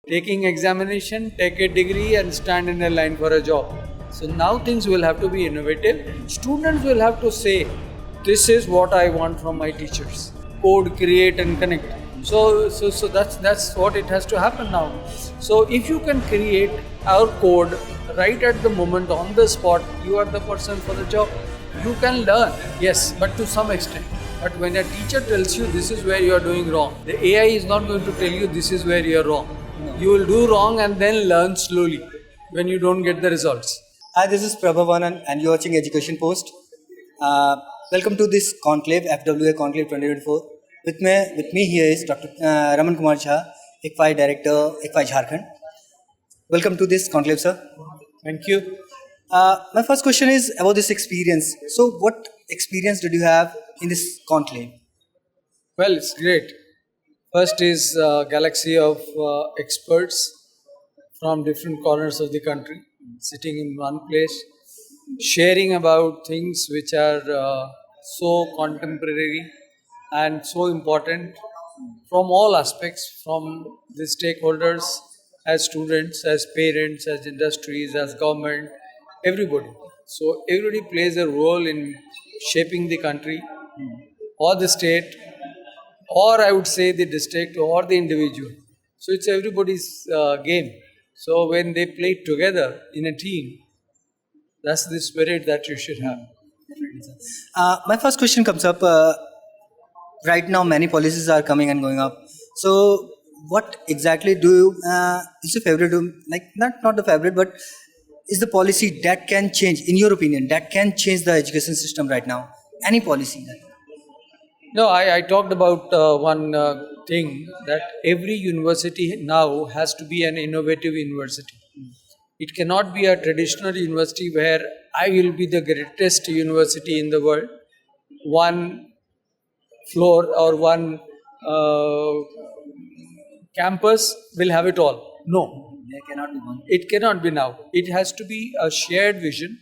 taking examination, take a degree and stand in a line for a job. So now things will have to be innovative. Students will have to say, this is what I want from my teachers. Code, create and connect. So that's what it has to happen now. So if you can create our code right at the moment, on the spot, you are the person for the job. You can learn, yes, but to some extent. But when a teacher tells you this is where you are doing wrong, the AI is not going to tell you this is where you are wrong. No. You will do wrong and then learn slowly when you don't get the results. Hi, this is Prof and you're watching Education Post. Welcome to this conclave, FWA Conclave 2024. With me here is Dr. Raman Kr Jha, ICFAI Director, ICFAI Jharkhand. Welcome to this conclave, sir. Thank you. My first question is about this experience. So, what experience did you have in this conclave? Well, it's great. First is a galaxy of experts from different corners of the country sitting in one place, sharing about things which are so contemporary and so important from all aspects, from the stakeholders, as students, as parents, as industries, as government, everybody. So everybody plays a role in shaping the country or the state, or I would say the district or the individual. So it's everybody's game. So when they play together in a team, that's the spirit that you should have. My first question comes up. Right now, many policies are coming and going up. So, what exactly do you, is your favorite, like not the favorite, but is the policy that can change, in your opinion, that can change the education system right now? Any policy? No, I talked about one thing, that every university now has to be an innovative university. It cannot be a traditional university where I will be the greatest university in the world. One floor or one campus will have it all. No. There cannot be one. It cannot be now. It has to be a shared vision,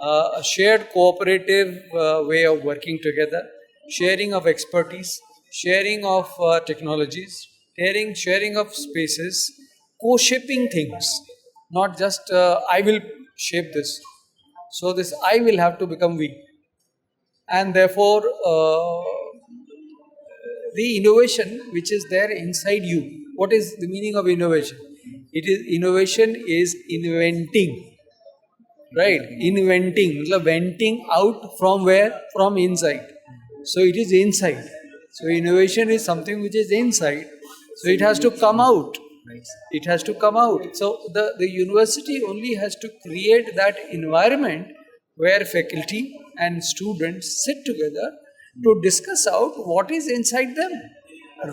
a shared cooperative way of working together, sharing of expertise, sharing of technologies, sharing of spaces, co-shaping things, not just I will shape this. So this I will have to become we. And therefore, the innovation which is there inside you. What is the meaning of innovation? Innovation is inventing, right? Inventing, venting out from where? From inside. So it is inside. So innovation is something which is inside. So it has to come out. It has to come out. So the university only has to create that environment where faculty and students sit together to discuss out what is inside them,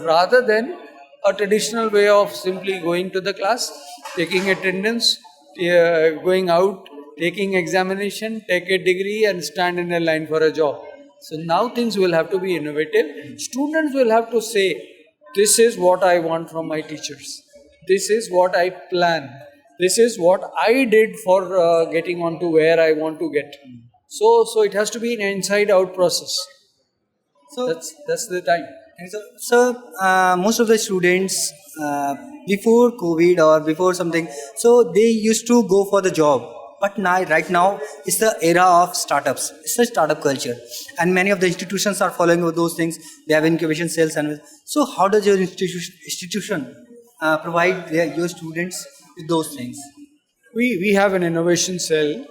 rather than a traditional way of simply going to the class, taking attendance, going out, taking examination, take a degree and stand in a line for a job. So now things will have to be innovative. Students will have to say, this is what I want from my teachers. This is what I plan. This is what I did for getting on to where I want to get. So it has to be an inside-out process. So that's the time. So, most of the students before COVID or before something, so they used to go for the job. But now, right now, it's the era of startups. It's a startup culture, and many of the institutions are following those things. They have incubation cells, and so how does your institution provide your students with those things? We have an innovation cell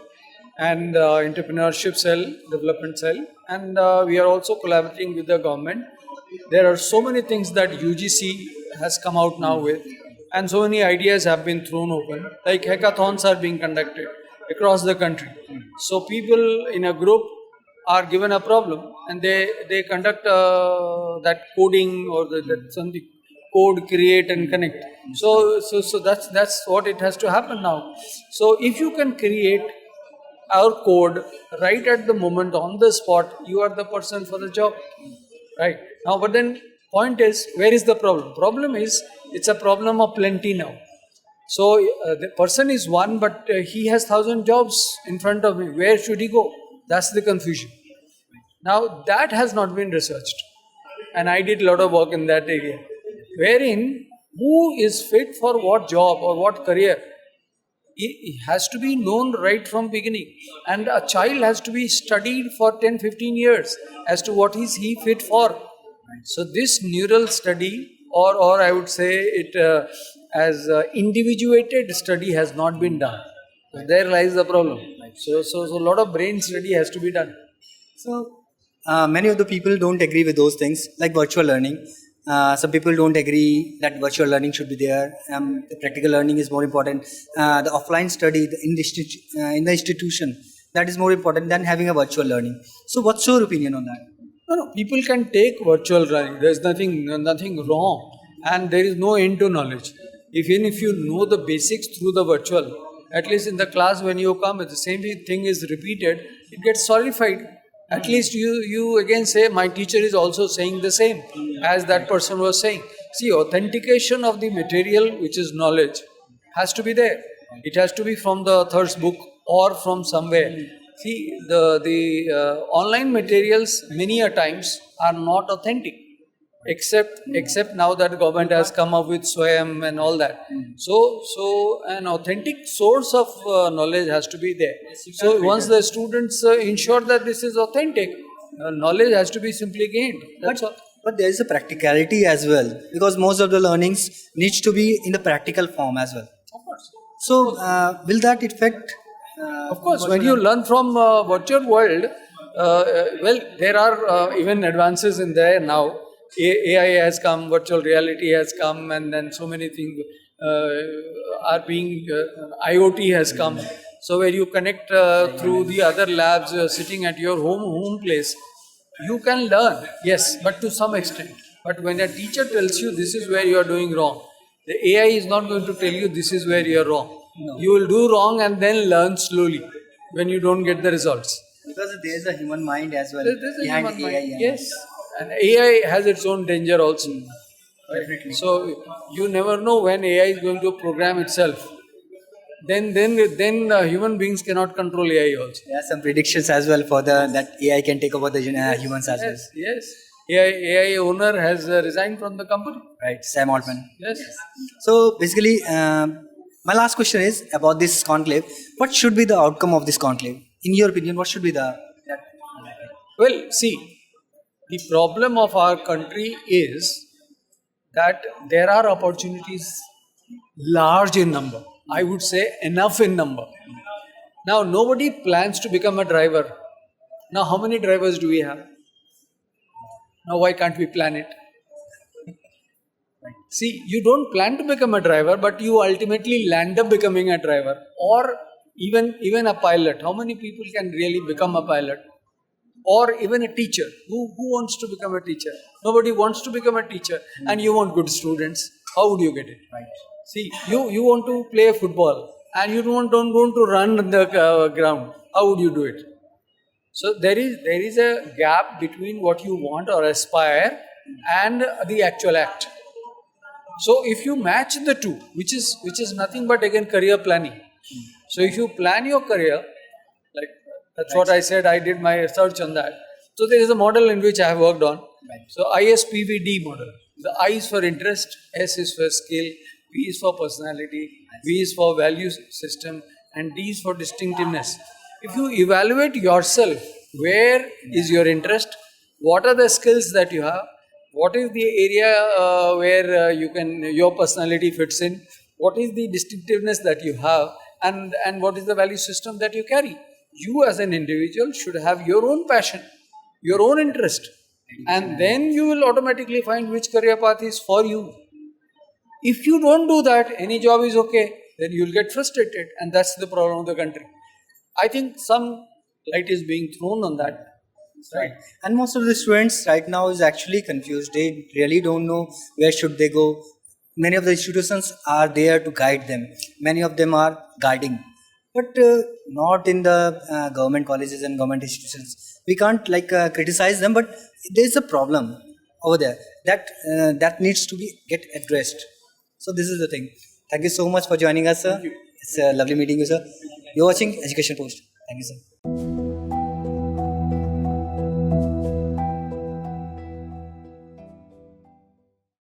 and entrepreneurship cell, development cell, and we are also collaborating with the government. There are so many things that UGC has come out now with, and so many ideas have been thrown open, like hackathons are being conducted across the country. So people in a group are given a problem and they conduct that coding or that something, code, create and connect. So that's what it has to happen now. So if you can create our code right at the moment, on the spot, you are the person for the job, right? Now, but then point is, where is the problem? Problem is, it's a problem of plenty now. So the person is one, but he has 1,000 jobs in front of him. Where should he go? That's the confusion. Now that has not been researched, and I did a lot of work in that area, wherein who is fit for what job or what career. It has to be known right from beginning, and a child has to be studied for 10-15 years as to what is he fit for. So this neural study, or I would say it as individuated study, has not been done. There lies the problem. So a lot of brain study has to be done. So many of the people don't agree with those things, like virtual learning. Some people don't agree that virtual learning should be there. The practical learning is more important. The offline study in the institution, that is more important than having a virtual learning. So what's your opinion on that? No, people can take virtual learning. There is nothing wrong, and there is no end to knowledge. Even if you know the basics through the virtual, at least in the class when you come, if the same thing is repeated, it gets solidified. At least you again say, my teacher is also saying the same as that person was saying. See, authentication of the material, which is knowledge, has to be there. It has to be from the author's book or from somewhere. See, the online materials many a times are not authentic, except now that government has come up with Swayam and all that. So an authentic source of knowledge has to be there. So once the students ensure that this is authentic, knowledge has to be simply gained. That's all. But there is a practicality as well, because most of the learnings needs to be in the practical form as well. Of course. So will that affect? Of course, when you learn from virtual world, well, there are even advances in there now. AI has come, virtual reality has come, and then so many things are being, IoT has come. So where you connect through the other labs sitting at your home place, you can learn, yes, but to some extent. But when a teacher tells you this is where you are doing wrong, the AI is not going to tell you this is where you are wrong. No. You will do wrong and then learn slowly when you don't get the results. Because there is a human mind as well There's a behind human AI. mind. Yes, and AI has its own danger also. Definitely. So you never know when AI is going to program itself. Then human beings cannot control AI also. There are some predictions as well for that AI can take over the humans as well. Yes. AI owner has resigned from the company. Right, Sam Altman. Yes. So basically, my last question is about this conclave. What should be the outcome of this conclave? In your opinion, what should be the? Well, see, the problem of our country is that there are opportunities large in number. I would say enough in number. Now, nobody plans to become a driver. Now, how many drivers do we have? Now, why can't we plan it? See, you don't plan to become a driver, but you ultimately land up becoming a driver, or even a pilot. How many people can really become a pilot? Or even a teacher. Who wants to become a teacher? Nobody wants to become a teacher, and you want good students. How would you get it? Right. See, you want to play football, and you don't want to run the ground. How would you do it? So there is a gap between what you want or aspire and the actual act. So if you match the two, which is nothing but again career planning. So if you plan your career, like that's what I said, I did my research on that. So there is a model in which I have worked on. So ISPVD model. The I is for interest, S is for skill, P is for personality, V is for value system, and D is for distinctiveness. If you evaluate yourself, where is your interest? What are the skills that you have? What is the area where your personality fits in? What is the distinctiveness that you have? And what is the value system that you carry? You as an individual should have your own passion, your own interest. And then you will automatically find which career path is for you. If you don't do that, any job is okay, then you will get frustrated. And that's the problem of the country. I think some light is being thrown on that. Right. And most of the students right now is actually confused. They really don't know where should they go. Many of the institutions are there to guide them. Many of them are guiding. But not in the government colleges and government institutions. We can't criticize them, but there is a problem over there that needs to be get addressed. So this is the thing. Thank you so much for joining us, sir. It's lovely meeting you, sir. You're watching Education Post. Thank you, sir.